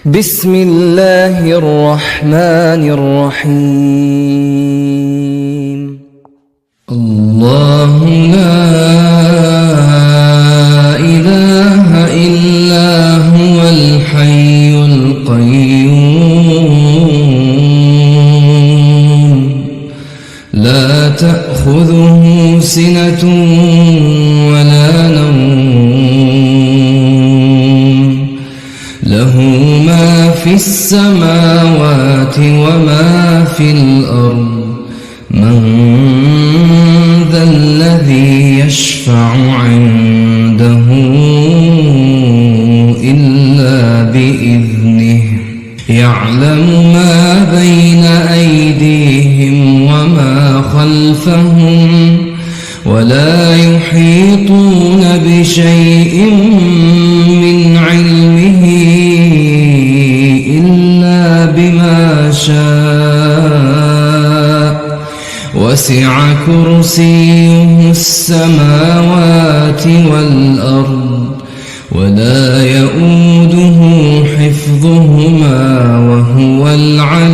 بسم الله الرحمن الرحيم. الله لا إله إلا هو الحي القيوم لا تأخذه سنة ولا نوم له ما في السماوات وما في الأرض من ذا الذي يشفع عنده إلا بإذنه يعلم ما بين أيديهم وما خلفهم ولا يحيطون بشيء من علمه إلا بما شاء وسع كرسيه السماوات والأرض ولا يؤوده حفظهما وهو العلي